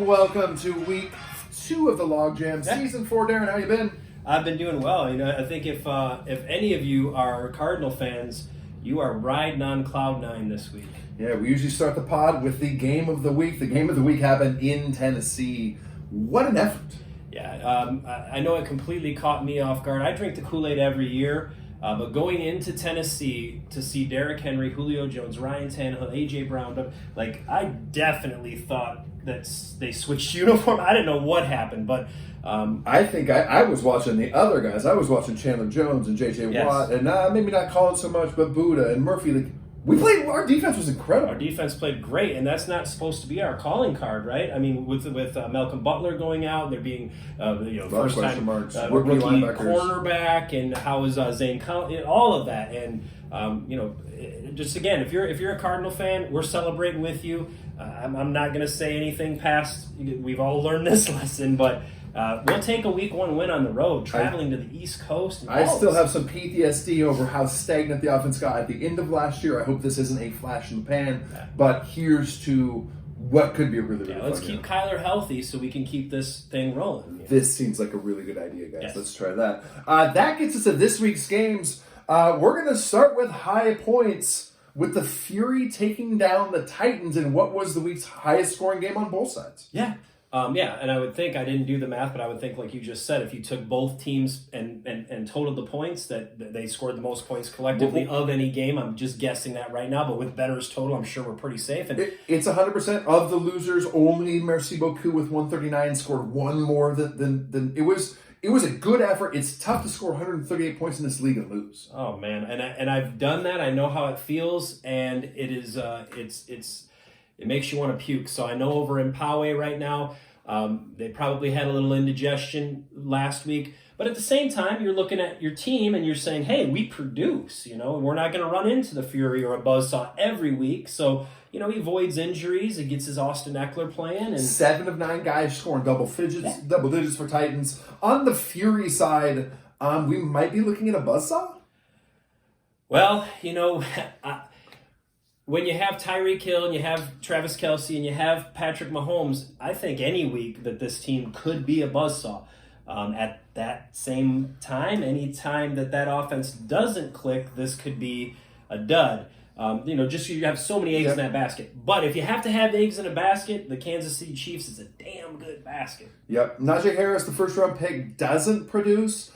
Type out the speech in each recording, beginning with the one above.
Welcome to week 2 of the Logjam. Season 4, Darren, how you been? I've been doing well. You know, I think if any of you are Cardinal fans, you are riding on cloud 9 this week. Yeah, we usually start the pod with the game of the week. The game of the week happened in Tennessee. What an effort. Yeah, I know it completely caught me off guard. I drink the Kool-Aid every year, but going into Tennessee to see Derrick Henry, Julio Jones, Ryan Tannehill, A.J. Brown, I definitely thought that they switched uniform. I didn't know what happened, but I think I was watching the other guys. I was watching Chandler Jones and J.J. Watt, and maybe not Collins so much, but Buddha and Murphy. Our defense was incredible. Our defense played great, and that's not supposed to be our calling card, right? I mean, with Malcolm Butler going out, there being first time rookie cornerback, and how is Zane Collins, all of that, and just again, if you're a Cardinal fan, we're celebrating with you. I'm not going to say anything past. We've all learned this lesson, but. We'll take a week 1 win on the road, traveling to the East Coast. I still have some PTSD over how stagnant the offense got at the end of last year. I hope this isn't a flash in the pan, but here's to what could be a really fun let's keep Kyler healthy so we can keep this thing rolling. This seems like a really good idea, guys. Yes. Let's try that. That gets us to this week's games. We're going to start with high points with the Fury taking down the Titans in what was the week's highest scoring game on both sides. Yeah. And I would think, I didn't do the math, but I would think, like you just said, if you took both teams and totaled the points, that they scored the most points collectively of any game. I'm just guessing that right now, but with Bettor's total, I'm sure we're pretty safe. And it's 100% of the losers. Only Merci Beaucoup with 139 scored one more than it was. It was a good effort. It's tough to score 138 points in this league and lose. Oh man, and I've done that. I know how it feels, and it is it makes you want to puke. So I know over in Poway right now, they probably had a little indigestion last week. But at the same time, you're looking at your team and you're saying, hey, we produce, and we're not going to run into the Fury or a buzzsaw every week. So, he avoids injuries. He gets his Austin Eckler playing. And 7 of 9 guys scoring double digits for Titans. On the Fury side, we might be looking at a buzzsaw? Well, when you have Tyreek Hill and you have Travis Kelce and you have Patrick Mahomes, I think any week that this team could be a buzzsaw. At that same time, any time that offense doesn't click, this could be a dud. Just you have so many eggs in that basket. But if you have to have eggs in a basket, the Kansas City Chiefs is a damn good basket. Yep. Najee Harris, the first-round pick, doesn't produce.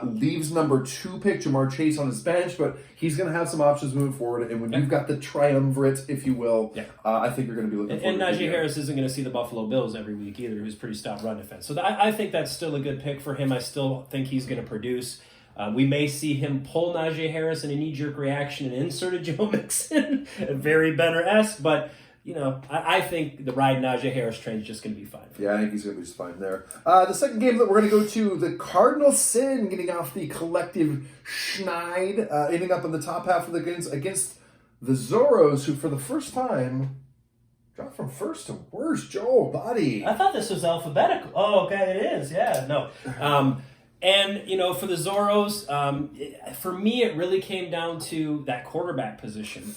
Leaves number 2 pick, Jamar Chase, on his bench, but he's going to have some options moving forward. And when you've got the triumvirate, if you will, I think you're going to be looking forward to it. And Najee Harris isn't going to see the Buffalo Bills every week either, who's pretty stout run defense. So I think that's still a good pick for him. I still think he's going to produce. We may see him pull Najee Harris in a knee-jerk reaction and insert a Joe Mixon, very Benner-esque, but I think the ride Najee Harris train is just going to be fine. Yeah, I think he's going to be just fine there. The second game that we're going to go to, the Cardinal Sin getting off the collective schneid, ending up in the top half of the games against the Zorros, who for the first time dropped from first to worst. Joel, buddy. I thought this was alphabetical. Oh, okay, it is. Yeah, no. And, for the Zorros, for me, it really came down to that quarterback position.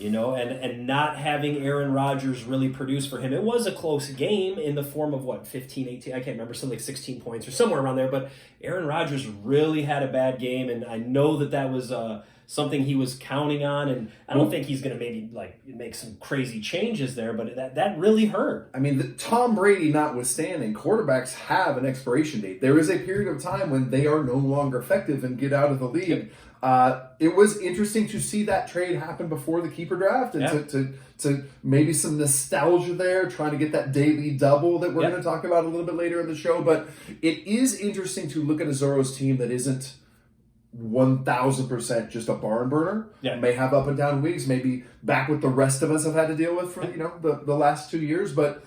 And not having Aaron Rodgers really produce for him. It was a close game in the form of 15, 18, I can't remember, something like 16 points or somewhere around there. But Aaron Rodgers really had a bad game, and I know that was something he was counting on, and I don't think he's going to maybe make some crazy changes there, but that really hurt. I mean, Tom Brady notwithstanding, quarterbacks have an expiration date. There is a period of time when they are no longer effective and get out of the league. Yep. It was interesting to see that trade happen before the keeper draft, and to maybe some nostalgia there, trying to get that daily double that we're going to talk about a little bit later in the show. But it is interesting to look at a Zorros team that isn't 1,000% just a barn burner. Yeah. May have up and down weeks, maybe back what the rest of us have had to deal with for the last 2 years. But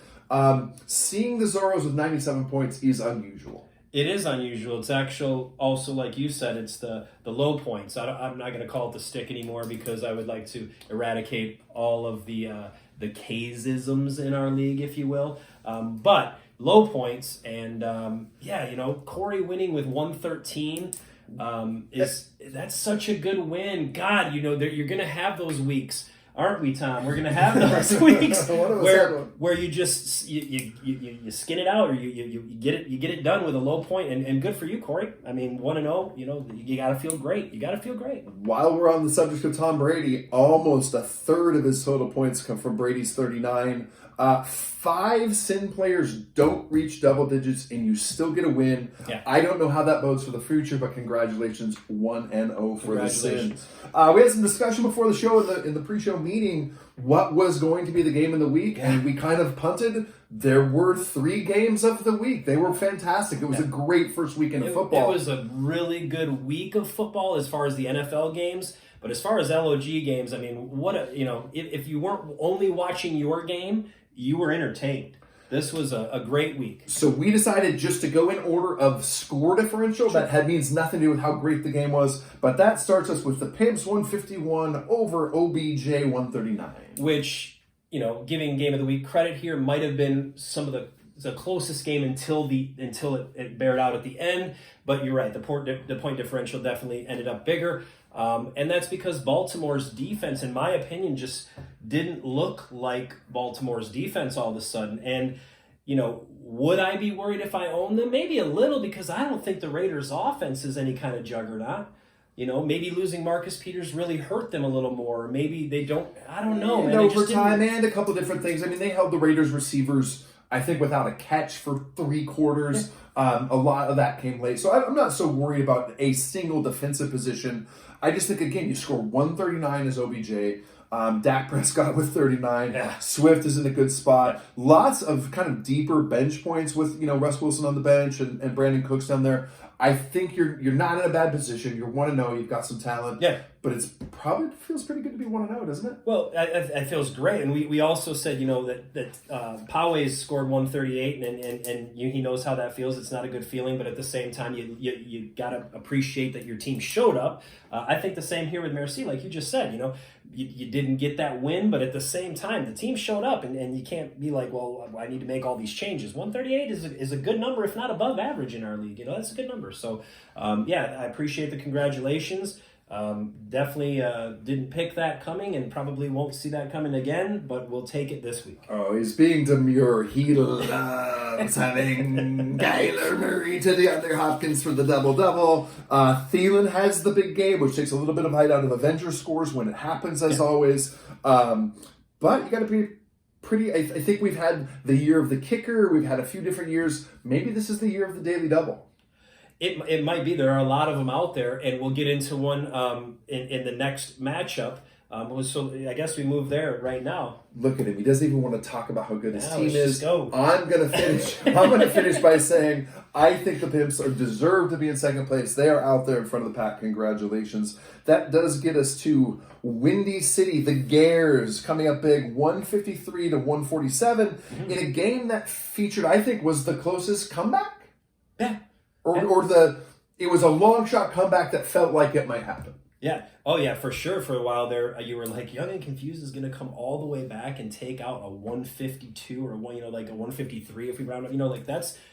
seeing the Zorros with 97 points is unusual. It is unusual. It's also, like you said, it's the low points. I'm not going to call it the stick anymore because I would like to eradicate all of the K's-isms in our league, if you will. But low points, and Corey winning with 113. That's such a good win. God, you're going to have those weeks, aren't we, Tom? We're going to have those weeks where you just you skin it out, or you get it done with a low point, and good for you, Corey. I mean, 1-0, you got to feel great. You got to feel great. While we're on the subject of Tom Brady, almost a third of his total points come from Brady's 39. 5 Sin players don't reach double digits, and you still get a win. Yeah. I don't know how that bodes for the future, but congratulations, 1-0 for the Sin. We had some discussion before the show in the pre-show meeting what was going to be the game of the week, and we kind of punted. There were 3 games of the week. They were fantastic. It was a great first weekend of football. It was a really good week of football as far as the NFL games. But as far as LOG games, I mean, if you weren't only watching your game, you were entertained. This was a great week. So we decided just to go in order of score differential. Sure. That means nothing to do with how great the game was. But that starts us with the Pimps 151 over OBJ 139. Which, giving game of the week credit here, might have been some of the closest game until it bared out at the end. But you're right, the point differential definitely ended up bigger. And that's because Baltimore's defense, in my opinion, just didn't look like Baltimore's defense all of a sudden. And, would I be worried if I owned them? Maybe a little, because I don't think the Raiders' offense is any kind of juggernaut. Maybe losing Marcus Peters really hurt them a little more. Maybe they don't. I don't know. And overtime and a couple different things. I mean, they held the Raiders receivers, I think, without a catch for 3 quarters. A lot of that came late. So I'm not so worried about a single defensive position. I just think, again, you score 139 as OBJ. Dak Prescott with 39. Yeah. Swift is in a good spot. Lots of kind of deeper bench points with, Russ Wilson on the bench and Brandon Cooks down there. I think you're not in a bad position. You're 1-0. You've got some talent. Yeah. But it's probably feels pretty good to be 1-0, doesn't it? Well, it feels great. And we also said, that Poway's scored 138, and he knows how that feels. It's not a good feeling, but at the same time, you got to appreciate that your team showed up. I think the same here with Merci, like you just said. You didn't get that win, but at the same time, the team showed up, and you can't be like, well, I need to make all these changes. 138 is a good number, if not above average in our league. That's a good number. So, I appreciate the congratulations. Definitely didn't pick that coming, and probably won't see that coming again, but we'll take it this week. Oh, he's being demure. He loves having Kyler Murray to the other Hopkins for the double-double. Thielen has the big game, which takes a little bit of height out of Avengers scores when it happens, as always. But you got to be pretty... I think we've had the year of the kicker. We've had a few different years. Maybe this is the year of the daily double. It might be. There are a lot of them out there, and we'll get into one in the next matchup. So I guess we move there right now. Look at him. He doesn't even want to talk about how good his team is. Go. I'm going to finish by saying I think the Pimps deserve to be in second place. They are out there in front of the pack. Congratulations. That does get us to Windy City, the Gares, coming up big, 153 to 147, in a game that featured, I think, was the closest comeback. Yeah. It was a long shot comeback that felt like it might happen. Yeah. Oh, yeah, for sure. For a while there, you were like, Young and Confused is going to come all the way back and take out a 152 or like a 153 if we round up.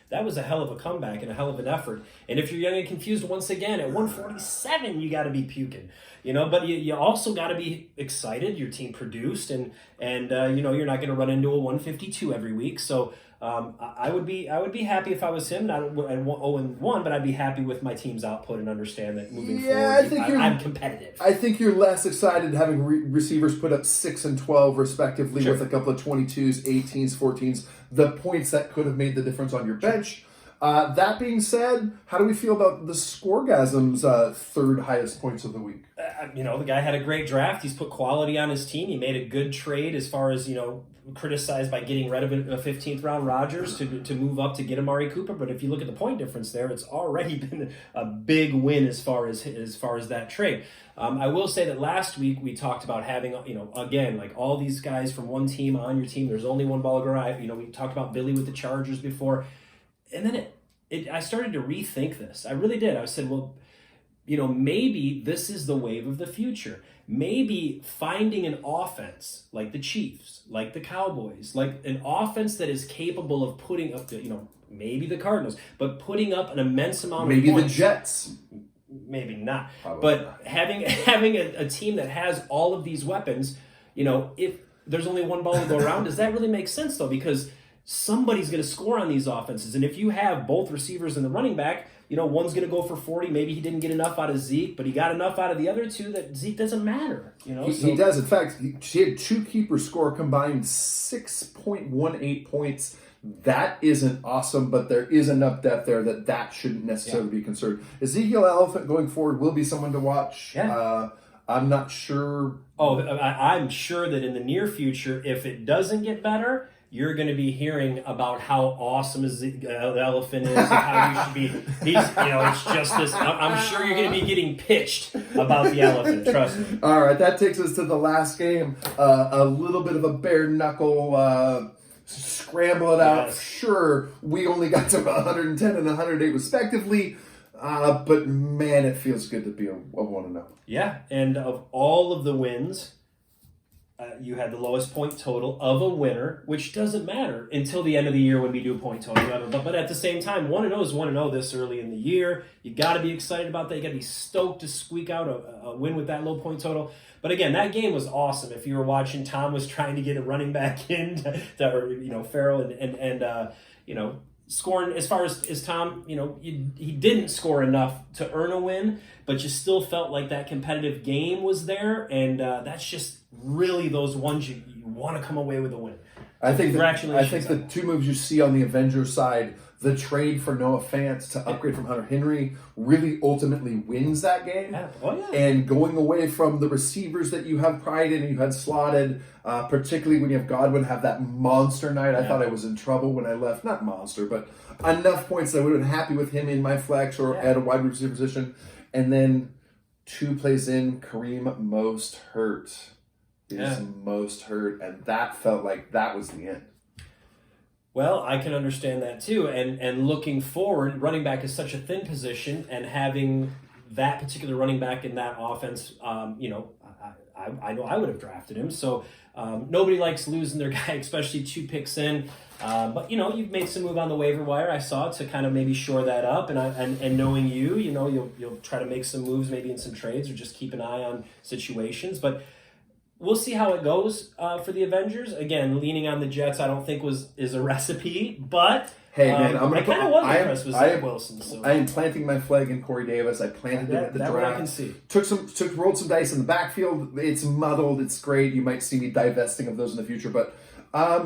That was a hell of a comeback and a hell of an effort. And if you're Young and Confused once again at 147, you got to be puking. But you also got to be excited. Your team produced, and you're not going to run into a 152 every week. So I would be happy if I was him. Not 0-1, but I'd be happy with my team's output and understand that moving forward, I'm competitive. I think you're less excited having receivers put up 6 and 12 respectively, with a couple of 22s, 18s, 14s, the points that could have made the difference on your bench. That being said, how do we feel about the Scoregasm's third highest points of the week? The guy had a great draft. He's put quality on his team. He made a good trade as far as, criticized by getting rid of a 15th round Rodgers to move up to get Amari Cooper. But if you look at the point difference there, it's already been a big win as far as that trade. I will say that last week we talked about having, again, like all these guys from one team on your team. There's only one ball guy. We talked about Billy with the Chargers before. And then I started to rethink this. I really did. I said, well, maybe this is the wave of the future. Maybe finding an offense like the Chiefs, like the Cowboys, like an offense that is capable of putting up maybe the Cardinals, but putting up an immense amount of points. Maybe the Jets. maybe not. Probably But not. having a team that has all of these weapons, if there's only one ball to go around, does that really make sense though? Because somebody's going to score on these offenses, and if you have both receivers and the running back, one's going to go for 40. Maybe he didn't get enough out of Zeke, but he got enough out of the other two that Zeke doesn't matter. He does. In fact, he had two keepers score combined 6.18 points. That isn't awesome, but there is enough depth there that shouldn't necessarily be concerned. Ezekiel Elephant going forward will be someone to watch. Yeah. I'm not sure. Oh, I'm sure that in the near future, if it doesn't get better, you're going to be hearing about how awesome the elephant is and how you should be. It's just this. I'm sure you're going to be getting pitched about the elephant. Trust me. All right, that takes us to the last game. A little bit of a bare knuckle scramble it out. Yes. Sure, we only got to 110 and 108 respectively. But man, it feels good to be a 1-0. Yeah, and of all of the wins, you had the lowest point total of a winner, which doesn't matter until the end of the year when we do a point total. But at the same time, 1-0 is 1-0 this early in the year. You got to be excited about that. You got to be stoked to squeak out a win with that low point total. But again, that game was awesome. If you were watching, Tom was trying to get a running back in, Farrell and scoring. As far as Tom, he didn't score enough to earn a win, but you still felt like that competitive game was there, and that's just really those ones you want to come away with a win. I think Congratulations. the two moves you see on the Avengers side, the trade for Noah Fant to upgrade from Hunter Henry really ultimately wins that game. Yeah. Oh, yeah. And going away from the receivers that you have pride in and you had slotted, particularly when you have Godwin have that monster night. I thought I was in trouble when I left. Not monster, but enough points that I would have been happy with him in my flex or at a wide receiver position. And then 2 plays in, Kareem most hurt. Most hurt, and that felt like that was the end. Well, I can understand that too. And looking forward, running back is such a thin position, and having that particular running back in that offense, I know I would have drafted him. So nobody likes losing their guy, especially 2 picks in. But you've made some move on the waiver wire. I saw to kind of maybe shore that up, and knowing you'll try to make some moves maybe in some trades or just keep an eye on situations, but. We'll see how it goes for the Avengers. Again, leaning on the Jets, I don't think is a recipe, but hey man, I kind of was impressed with Zach Wilson. So. I am planting my flag in Corey Davis. I planted him at the draft. That I can see. Rolled some dice in the backfield. It's muddled. It's great. You might see me divesting of those in the future, but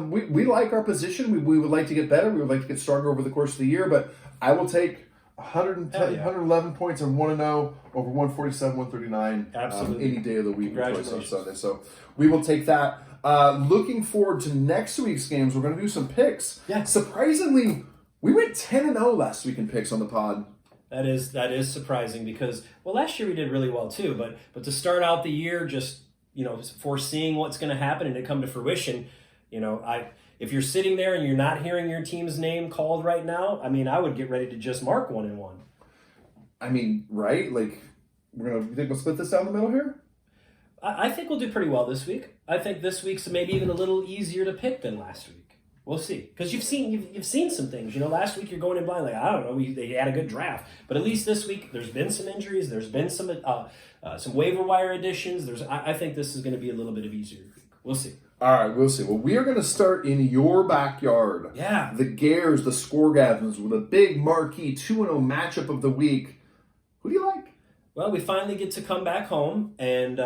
we like our position. We would like to get better. We would like to get stronger over the course of the year. But I will take 111 points and 1-0 over 147, 139. Absolutely. Any day of the week. Congratulations. On Sunday. So we will take that. Looking forward to next week's games. We're going to do some picks. Yeah. Surprisingly, we went 10-0 last week in picks on the pod. That is surprising because last year we did really well too. But to start out the year, just foreseeing what's going to happen and it come to fruition, If you're sitting there and you're not hearing your team's name called right now, I would get ready to just mark 1-1. Right? Like, you think we'll split this down the middle here? I think we'll do pretty well this week. I think this week's maybe even a little easier to pick than last week. We'll see, because you've seen some things. Last week you're going in blind, like I don't know, they had a good draft, but at least this week there's been some injuries, there's been some waiver wire additions. I think this is going to be a little bit of easier week. We'll see. All right, we'll see. Well, we are going to start in your backyard. Yeah. The Gares, the Scoregasms, with a big marquee 2-0 matchup of the week. Who do you like? Well, we finally get to come back home, and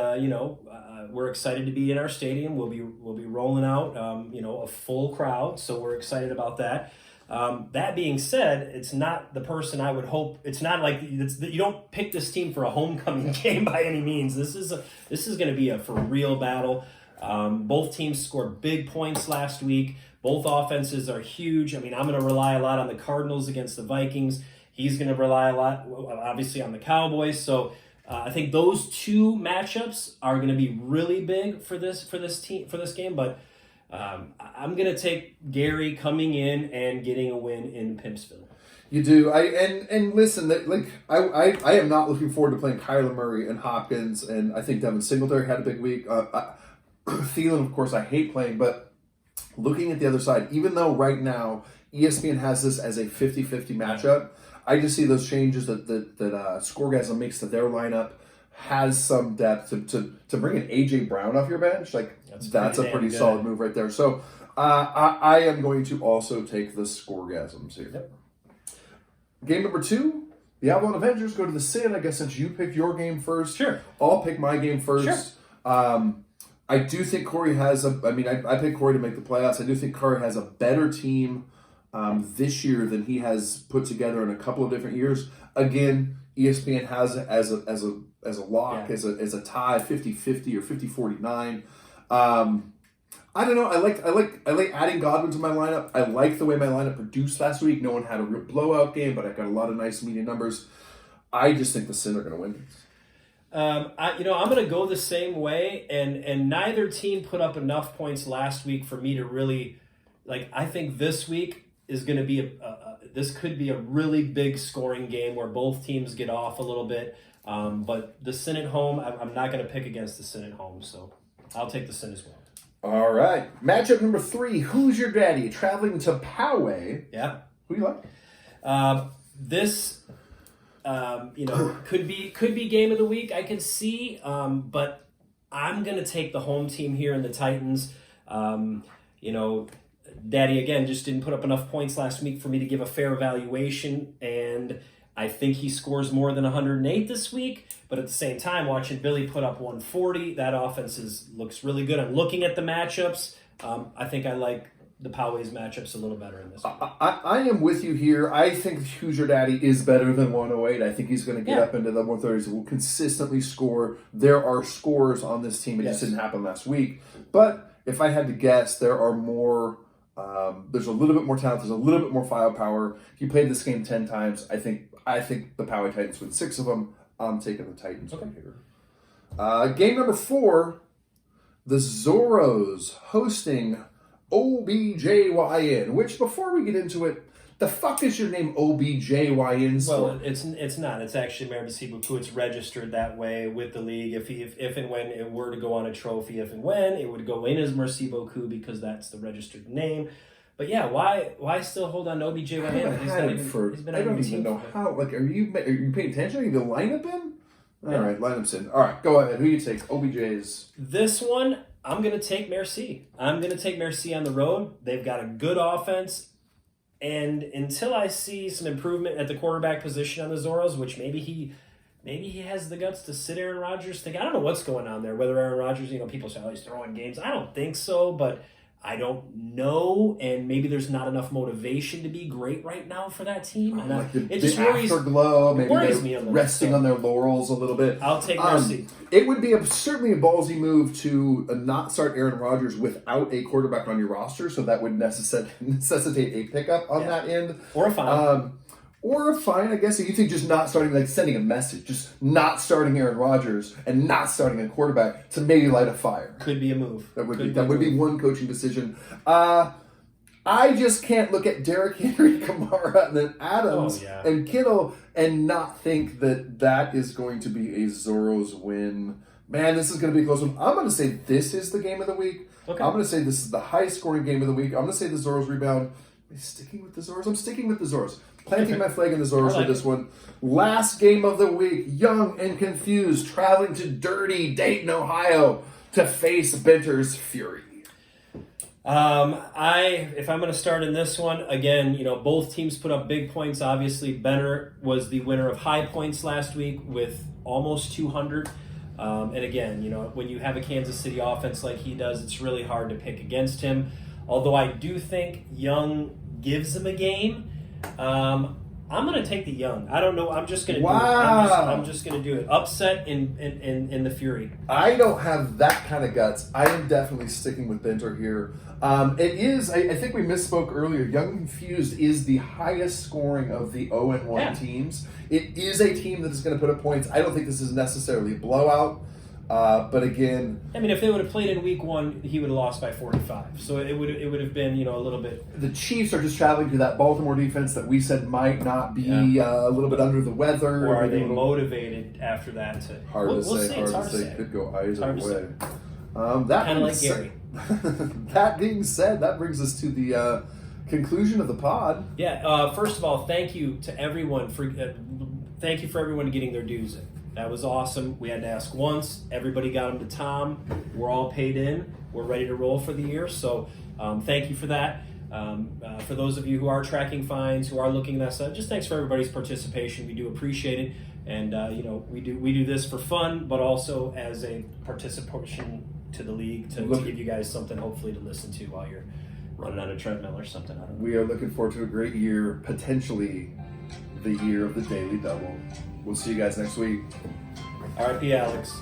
we're excited to be in our stadium. We'll be rolling out, a full crowd, so we're excited about that. That being said, it's not the person I would hope. It's not like you don't pick this team for a homecoming game by any means. This is going to be a for real battle. Both teams scored big points last week. Both offenses are huge. I'm going to rely a lot on the Cardinals against the Vikings. He's going to rely a lot, obviously, on the Cowboys. So I think those 2 matchups are going to be really big for this game. But I'm going to take Gary coming in and getting a win in Pimpsville. You do. And listen, I am not looking forward to playing Kyler Murray and Hopkins, and I think Devin Singletary had a big week. Thielen, of course, I hate playing, but looking at the other side, even though right now ESPN has this as a 50-50 matchup, I just see those changes that Scoregasm makes to their lineup has some depth to bring an AJ Brown off your bench. Like that's a pretty solid move right there. So I am going to also take the Scoregasms here. Yep. Game number 2, the Avalon Avengers go to the Sin. I guess since you picked your game first, sure, I'll pick my game first. Sure. I do think Corey has I picked Corey to make the playoffs. I do think Corey has a better team this year than he has put together in a couple of different years. Again, ESPN has it as a lock, as a tie, 50-50 or 50-49. I don't know. I like adding Godwin to my lineup. I like the way my lineup produced last week. No one had a real blowout game, but I got a lot of nice median numbers. I just think the Sin are going to win. I'm going to go the same way, and neither team put up enough points last week for me to really I think this week is going to be this could be a really big scoring game where both teams get off a little bit. But the Sin at home, I'm not going to pick against the Sin at home, so I'll take the Sin as well. All right. Matchup number 3, Who's Your Daddy? Traveling to Poway. Yeah. Who do you like? This, could be game of the week, I can see, but I'm going to take the home team here in the Titans. Daddy, again, just didn't put up enough points last week for me to give a fair evaluation, and I think he scores more than 108 this week, but at the same time, watching Billy put up 140, that offense looks really good. I'm looking at the matchups. I think I like the Poway's matchups a little better in this one. I am with you here. I think Who's Your Daddy is better than 108. I think he's going to get up into the 130s and will consistently score. There are scores on this team. It just didn't happen last week. But if I had to guess, there are more... there's a little bit more talent. There's a little bit more firepower. He played this game 10 times. I think the Poway Titans win 6 of them. I'm taking the Titans right here. Game number 4, the Zorros hosting OBJYN. Which, before we get into it, the fuck is your name OBJYN? Well, it's not. It's actually Mayor Masibuku. It's registered that way with the league. If and when it were to go on a trophy, if and when it would go in as Merci Beaucoup because that's the registered name. But yeah, why still hold on to OBJYN? I don't even know how. Like, are you paying attention? Are you the lineup in? All right, lineup's in. All right, go ahead. Who do you take? OBJ's. This one, I'm going to take Merci. I'm going to take Merci on the road. They've got a good offense. And until I see some improvement at the quarterback position on the Zorros, which maybe he has the guts to sit Aaron Rodgers. I don't know what's going on there. Whether Aaron Rodgers, people say, he's throwing games. I don't think so, but I don't know. And maybe there's not enough motivation to be great right now for that team. And it just afterglow, maybe worries me a little. Resting on their laurels a little bit. I'll take Merci. It would be certainly a ballsy move to not start Aaron Rodgers without a quarterback on your roster, so that would necessitate a pickup on that end. Or a fine. Or a fine, I guess. So you think just not starting, sending a message, just not starting Aaron Rodgers and not starting a quarterback to maybe light a fire. Could be a move. That would be one coaching decision. I just can't look at Derrick Henry, Kamara, and then Adams and Kittle and not think that is going to be a Zorros win. Man, this is going to be a close one. I'm going to say this is the game of the week. Okay. I'm going to say this is the highest scoring game of the week. I'm going to say the Zorros rebound. Am I sticking with the Zorros? I'm sticking with the Zorros. Planting my flag in the Zorros for this one. Last game of the week, Young and Confused, traveling to dirty Dayton, Ohio, to face Benter's Fury. If I'm going to start in this one, again, both teams put up big points. Obviously, Benner was the winner of high points last week with almost 200. And again, when you have a Kansas City offense like he does, it's really hard to pick against him. Although I do think Young gives him a game. I'm going to take the Young. I don't know. I'm just going to do it. I'm just going to do it. Upset in the Fury. I don't have that kind of guts. I am definitely sticking with Benter here. It is, I think we misspoke earlier. Young and Confused is the highest scoring of the 0-1 teams. It is a team that is going to put up points. I don't think this is necessarily a blowout. But again, if they would have played in week 1, he would have lost by 45. So it would have been a little bit. The Chiefs are just traveling to that Baltimore defense that we said might not be a little bit under the weather. Or are they motivated after that? Hard to say. Could go either way. Kind of like Gary. That being said, that brings us to the Conclusion of the pod. Yeah. First of all, thank you to everyone for everyone getting their dues in. That was awesome. We had to ask once. Everybody got them to Tom. We're all paid in. We're ready to roll for the year. So thank you for that. For those of you who are tracking fines, who are looking at that stuff, just thanks for everybody's participation. We do appreciate it. And we do this for fun, but also as a participation to the league to give you guys something hopefully to listen to while you're running on a treadmill or something. I don't know. We are looking forward to a great year, potentially the year of the Daily Double. We'll see you guys next week. R.I.P. Alex.